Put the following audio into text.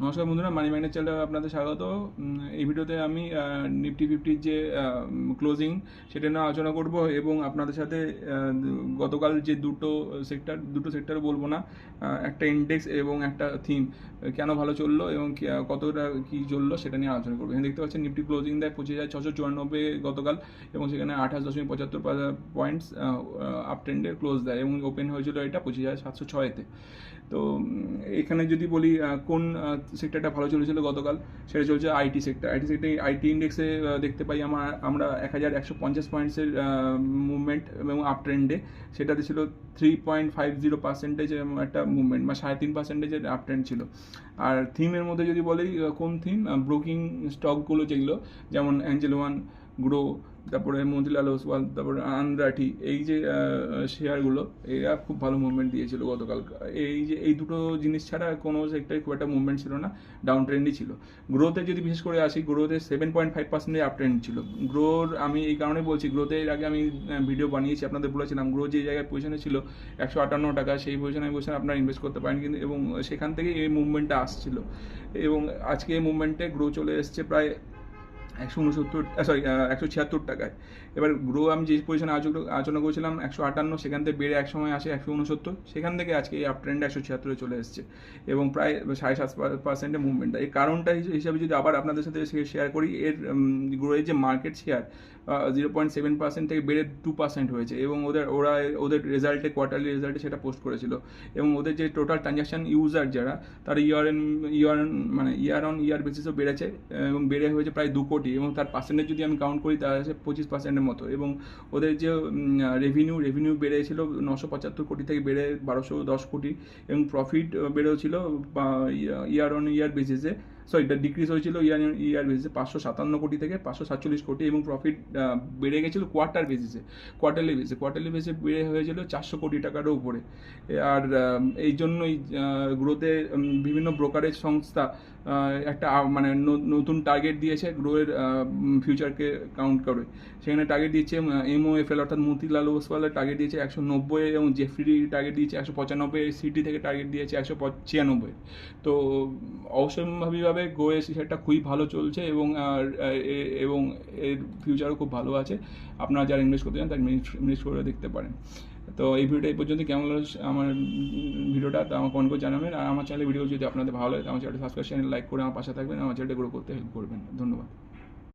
নমস্কার বন্ধুরা, মানি মাইন্ডের চ্যানেলে আপনাদের স্বাগত। এই ভিডিওতে আমি নিফটি ফিফটির যে ক্লোজিং সেটা নিয়ে আলোচনা করব এবং আপনাদের সাথে গতকাল যে দুটো সেক্টর বলবো না, একটা ইন্ডেক্স এবং একটা থিম কেন ভালো চললো এবং কতটা কী চললো সেটা নিয়ে আলোচনা করবো। এখানে দেখতে পাচ্ছেন নিফটি ক্লোজিং দেয় 25,694 গতকাল, এবং সেখানে 28.75 পয়েন্টস আপ ট্রেন্ডে ক্লোজ দেয় এবং ওপেন হয়েছিল এটা 25,706-তে। তো এখানে যদি বলি কোন সেক্টরটা ভালো চলেছিল গতকাল, সেটা চলছে আইটি সেক্টর। আইটি ইন্ডেক্সে দেখতে পাই আমরা 1,150 পয়েন্টসের মুভমেন্ট এবং আপ ট্রেন্ডে, সেটাতে ছিল 3.50% একটা মুভমেন্ট, বা 3.5%-এর আপ ট্রেন্ড ছিল। আর থিমের মধ্যে যদি বলি কোন থিম, ব্রোকিং স্টকগুলো যেগুলো, যেমন অ্যাঞ্জেল ওয়ান, গ্রো, তারপরে মতিলাল ওসওয়াল, তারপরে আন্দ্রাঠি, এই যে শেয়ারগুলো, এরা খুব ভালো মুভমেন্ট দিয়েছিল গতকাল। এই দুটো জিনিস ছাড়া কোনো সেক্টরে খুব একটা মুভমেন্ট ছিল না, ডাউন ট্রেন্ডই ছিল। গ্রোথে যদি বিশেষ করে আসি, গ্রোথে 7.5% আপ ট্রেন্ড ছিল। গ্রোর আমি এই কারণে বলছি, গ্রোথে এর আগে আমি ভিডিও বানিয়েছি, আপনাদের বলেছিলাম গ্রো যে জায়গায় পজিশনে ছিল 158 টাকা, সেই পজিশনে আপনারা ইনভেস্ট করতে পারেন, কিন্তু এবং সেখান থেকে এই মুভমেন্টটা আসছিল, এবং আজকে এই মুভমেন্টে গ্রো চলে এসছে প্রায় 176 টাকায়। এবার গ্রো আমি যে পজিশনে আলোচনা করেছিলাম 158, সেখান থেকে বেড়ে এক সময় আসে 169, সেখান থেকে আজকে এই আপ ট্রেন্ডে 176 চলে এসছে এবং প্রায় 7.5% মুভমেন্ট। এই কারণটা হিসাবে যদি আবার আপনাদের সাথে শেয়ার করি, এর গ্রোয়ের যে মার্কেট শেয়ার 0.7% থেকে বেড়ে 2% হয়েছে, এবং ওদের রেজাল্টে, কোয়ার্টারলি রেজাল্টে সেটা পোস্ট করেছিল, এবং ওদের যে টোটাল ট্রানজাকশন ইউজার যারা, তারা ইয়ার অন ইয়ার বেসিসও বেড়েছে, এবং বেড়ে হয়েছে প্রায় 2 কোটি, এবং তার পার্সেন্টেজ যদি আমি কাউন্ট করি তাহলে 25%-এর মতো। এবং ওদের যে রেভিনিউ বেড়েছিল 975 কোটি থেকে বেড়ে 1210 কোটি, এবং প্রফিট বেড়েছিল ইয়ার অন ইয়ার বেসিসে, এটা ডিক্রিজ হয়েছিল ইয়ার বেসিসে 557 কোটি থেকে 547 কোটি, এবং প্রফিট বেড়ে গেছিলো কোয়ার্টারলি বেসিসে বেড়ে হয়েছিল 400 কোটি টাকারও উপরে। আর এই জন্যই গ্রোথে বিভিন্ন ব্রোকারেজ সংস্থা একটা নতুন টার্গেট দিয়েছে গ্রোয়ের ফিউচারকে কাউন্ট করে। সেখানে টার্গেট দিচ্ছে MOFL অর্থাৎ মতিলাল ওসওয়ালের টার্গেট দিয়েছে 190, এবং জেফরি টার্গেট দিয়েছে 195, সিটি থেকে টার্গেট দিয়েছে 196। তো অবশ্যম্ভাবীভাবে গ্রোয়ের শেয়ারটা খুবই ভালো চলছে, এবং এর ফিউচারও খুব ভালো আছে। আপনারা যারা ইনভেস্ট করতে চান তারা ইনভেস্ট করে দেখতে পারেন। তো এই ভিডিওটা এই পর্যন্ত। কেমন লাগলো আমার ভিডিওটা তা আমার কমেন্ট করে জানাবেন। আর আমার চ্যানেলের ভিডিও যদি আপনাদের ভালো লাগে, আমার চ্যানেলটা সাবস্ক্রাইব, লাইক করে আমার পাশে থাকবেন, আমার চ্যানেলটা গ্রো করতে হেল্প করবেন। ধন্যবাদ।